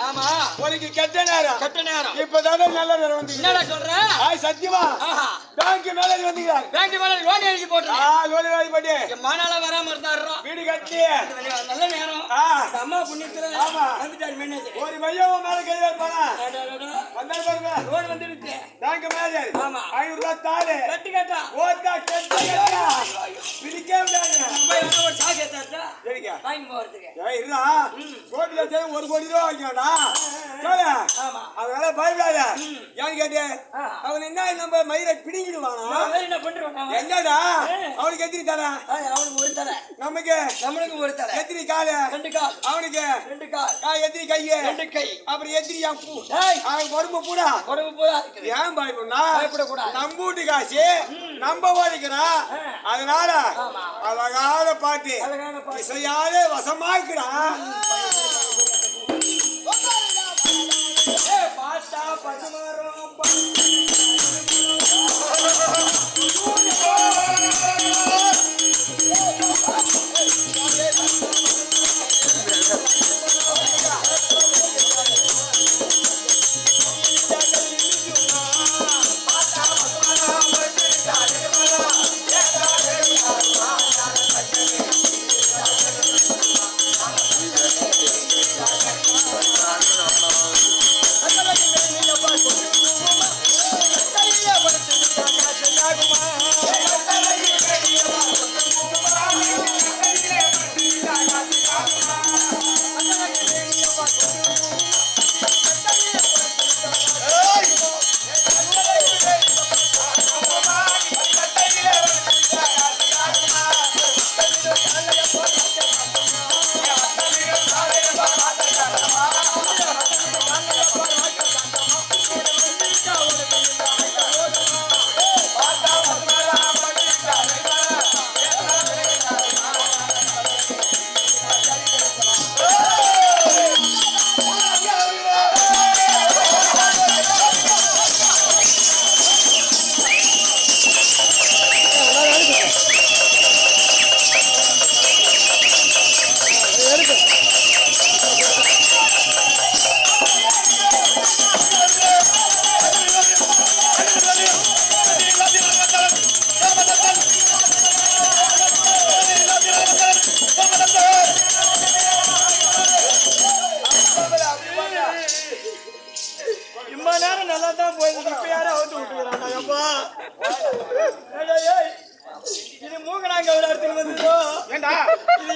ஆமா உனக்கு கெட்ட நேரம் இப்பதான் நல்ல நேரம் வந்து என்னடா சொல்ற சத்தியமா பேங்க் மேல வந்துக்கிறார் பேங்க் மேல லோன் எழுதி போட்டு லோன் எழுதி போட்டு மானால வராம இருந்தாரு வீடு கட்டி நல்ல நேரம் அம்மா புண்ணியத்துல வந்துட்டாரு மேனேஜர் ஒரு மையம் மேல கை வைப்பானா வந்தாரு பாருங்க லோன் வந்துடுச்சு பேங்க் மேனேஜர் ஆமா 500 ரூபாய் தாளே கட்டி கட்டா ஓட்டா கட்டி கட்டா பிடிக்கவே முடியாது ஒரு சாக்கு ஏத்தாச்சா சரிங்க வாங்கி போறதுக்கு ஏய் இருடா கோடில சேர 1 கோடி ரூபாய் வாங்கிடா சொல்ல ஆமா அதனால பயப்படாத ஏன் கேட்டே அவன் என்ன நம்ம மயிரை பிடிங்கிடுவானா என்ன பண்றானா என்னடா அவனுக்கு எத்திரி தர அவனுக்கு ஒரு தர நமக்கு ஒரு தர எத்திரி கால் 2 கால் அவனுக்கு 2 கால் எத்திரி கை 2 கை அப்புறம் எத்திரி பூ அவன் உடம்பு பூரா ஏன் பயப்படக்கூடாது நம்ம வீட்டு காசு நம்ம ஓடிக்கிறான் அதனால அழகான பாட்டு இசையாலே வசமாக்குறா பாட்டா பசுமாரம்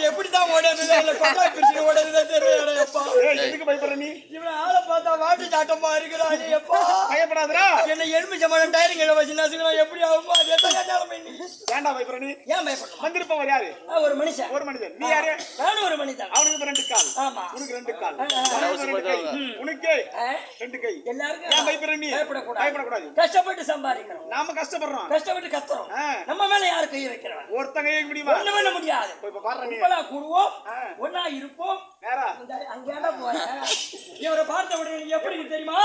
எப்படிதான் ஓடுறது எதுக்கு பயப்படுற நீ இவன் ஆளை பார்த்தா வாட்டி சாட்டமா இருக்கிறான் பயப்படாதா என்ன எலும்பு சமாளம் டயரிங் வச்சு நசுக்கிறோம் எப்படி ஆகுமோ அது ஏன்டா பயப்படுற நீ ஏன் பயப்பட வந்திருப்பவர் யாரு ஒரு மனுஷன் நீ யாரு நானும் ஒரு மனிதன் அவனுக்கு 2 கால் ஆமா உனக்கு 2 கால் உனக்கு 2 கை எல்லாருக்கும் ஏன் பயப்படுற நீ பயப்படக்கூடாது கஷ்டப்பட்டு சம்பாதிக்கிறோம் நாம கஷ்டப்பட்டு கத்துறோம் நம்ம மேல யாரு கை வைக்கிறாங்க ஒருத்தங்க கை முடியுமா ஒண்ணு பண்ண முடியாது இப்ப பாரு நீ இப்பலாம் கூடுவோம் ஒண்ணா இருப்போம் நேரா அங்கேடா போறேன் இவரை பார்த்த உடனே எப்படி தெரியுமா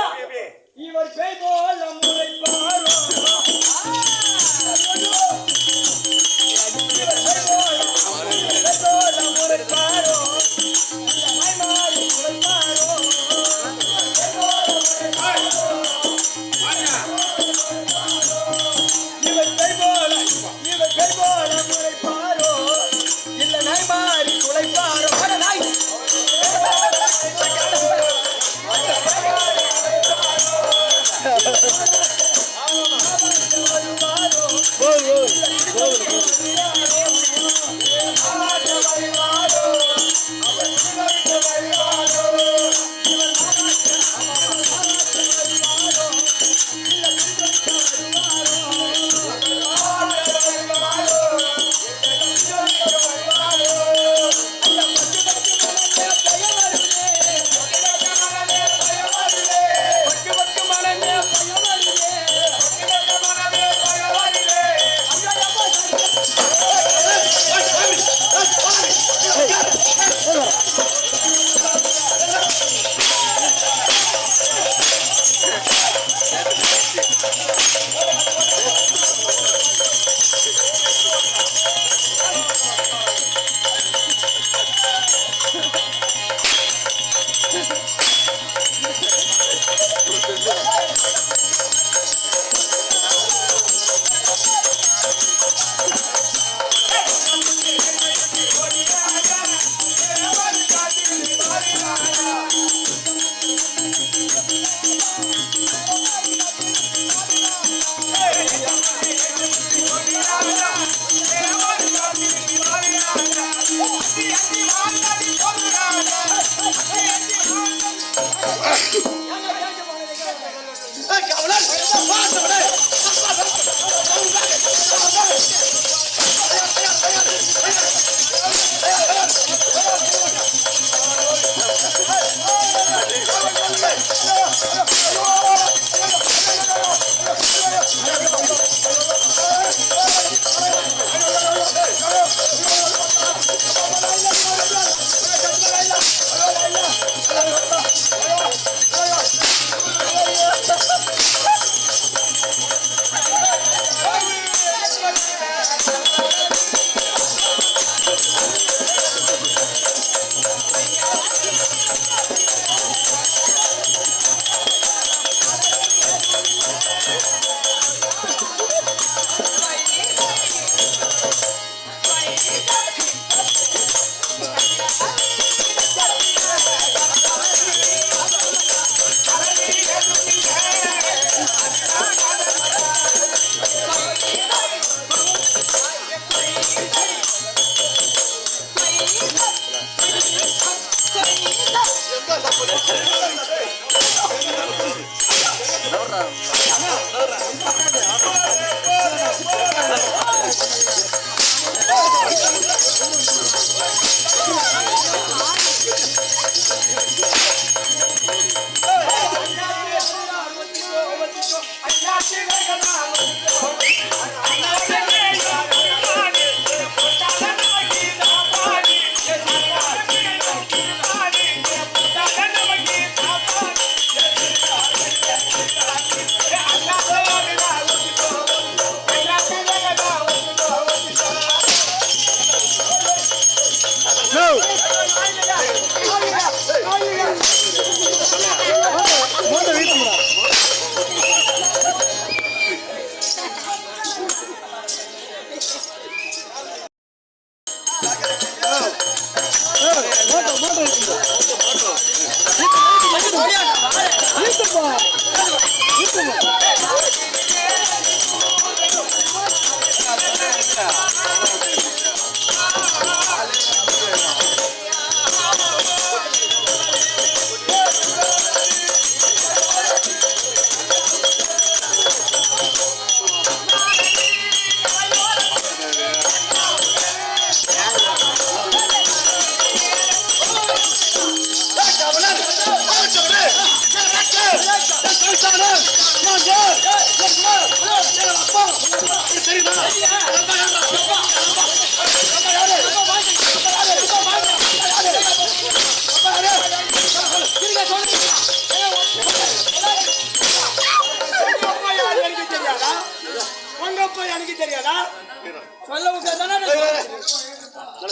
இவர் பேய் போல முறைப்பாரோ Oh,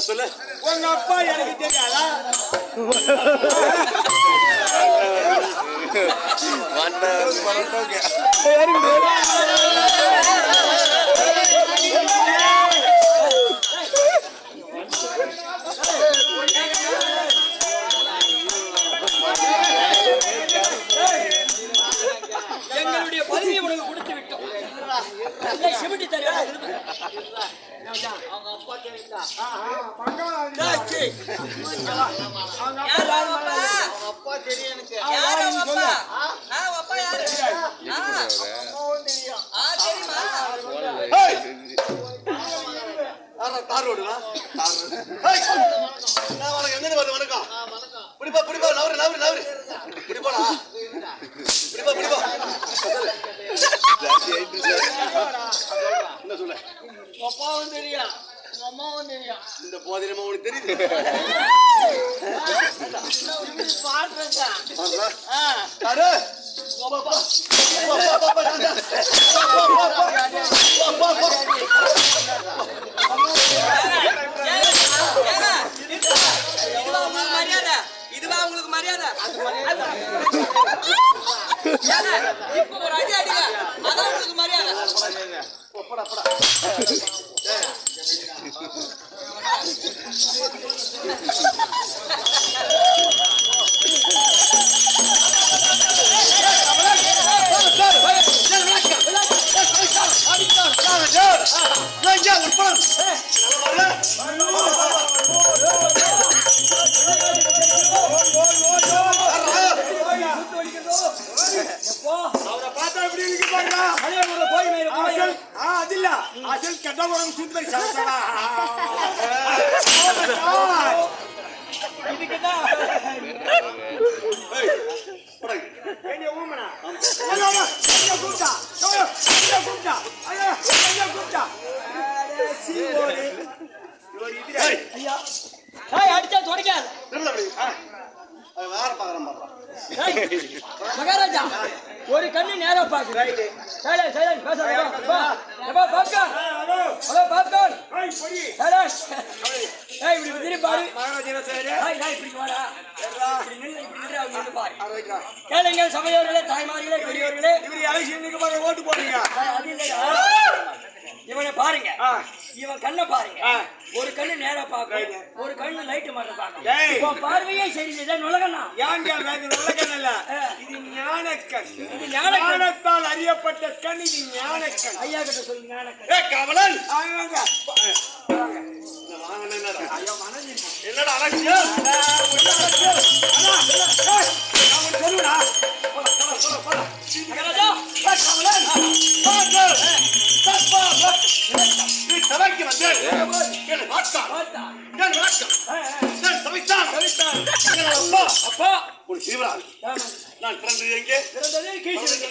சொல்லு. உங்க அப்பா எனக்கு தெரியாதா? எங்களுடைய பதவியை உனக்கு கொடுத்து விட்டோம். சிமிட்டி தருவா அவங்க அப்பா தெரியுதா? அப்பா தெரியும் எனக்கு. தார் ரோடுங்களா? எங்க வருது? வணக்கம். பிடிப்பா பிடிப்பா, நவரு நவரு நவரு, பிடிப்போடா, பிடிப்பா பிடிப்பா. என்ன சொல்ல? அப்பாவும் தெரியும், அம்மாவும் தெரியும். இந்த போதிரமா உனக்கு தெரியுது? மரியாதை, இதுவா உங்களுக்கு மரியாதை? இப்ப ஒரு அடி அடிங்க, அதான் உங்களுக்கு மரியாதை. அவரை பார்த்தா எப்படி இருக்கு பாருங்க. அது இல்ல, அசல் கெட்ட உடம்பு சுந்தரி சாப்பிட்டா இதுக்குதான் ஊமனா கூப்பிட்டா கூப்பிட்டா கூப்பிட்டா ஐயா அடிச்சா தொடக்காது. மகாராஜா ஒரு கண்ணு நேரா பாக்கு. கேளுங்க சபையோர்களே, தாய்மார்களே, பெரியவர்களே, ஓட்டு போடுறீங்க. இவனை பாருங்க, இவன் கண்ணை பாருங்க. ஒரு கண்ணு நேரா பாக்கும், ஒரு கண்ணு லைட் மட்டும் பாக்கும். பார்வையே சரிதான் உலகண்ணா. இது ஞானக்கண். இது ஞானத்தால் அறியப்பட்ட கண். இது ஞானக்கண். ஐயா கிட்ட சொல்லு ஞானக்கண். கமலன் என்னடா அலட்சியம்? சொல்லுடா. சபைக்கு வந்தேன். அப்பா ஒரு சிறுவரால் நான் பிறந்தது எங்கே? பிறந்தது கீழ்ச்சியிலே.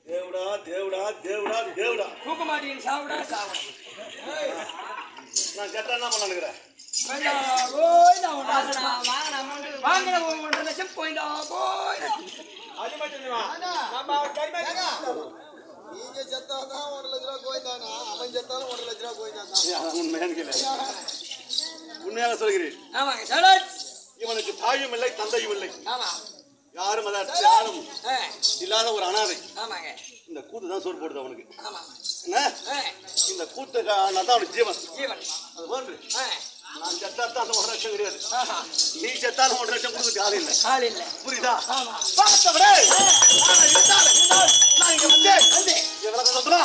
தேவடா தேவடா தேவடா தேவடா. தூக்கமாட்டியின் சாவுடா சாவடா. நான் கேட்டா என்ன பண்ணுறேன்? வாங்கின 1.5 லட்சம் போயிடா போய். அது மட்டும் நம்ம நீங்க செத்தாதான் 1 லட்ச ரூபா கோயிந்தானா, அவன் செத்தாலும் 1 லட்ச ரூபா கோயிந்தானா? உண்மையான கேள்வி. உண்மையாக சொல்கிறேன். ஆமாங்க சார். இவனுக்கு தாயும் இல்லை தந்தையும் இல்லை. ஆமா. யாரும் யாரும் இல்லாத ஒரு அனாதை. ஆமாங்க. இந்த கூத்து தான் சோறு போடுது அவனுக்கு. ஆமா. என்ன? இந்த கூத்து தான் அவனுக்கு ஜீவன். ஜீவன். அது போன்று நான் செத்தாத்தான் அந்த 1 லட்சம் கிடையாது. நீ செத்தாலும் 1 லட்சம் கொடுக்க ஆள் இல்லை. ஆள் இல்லை. புரியுதா? ஆமா. பார்த்தவரே நான் இங்க வந்தேன். எவ்வளவு சொல்லுமா?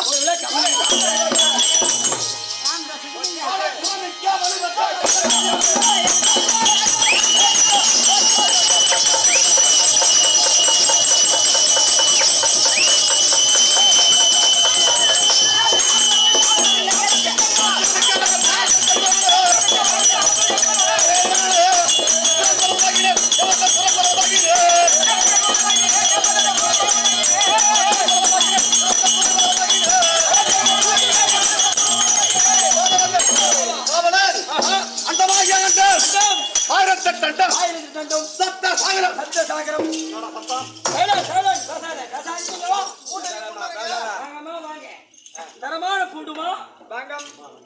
தரமான பூண்டுமா வாங்க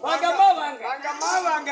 வாங்கம்மா வாங்க வாங்கம்மா வாங்க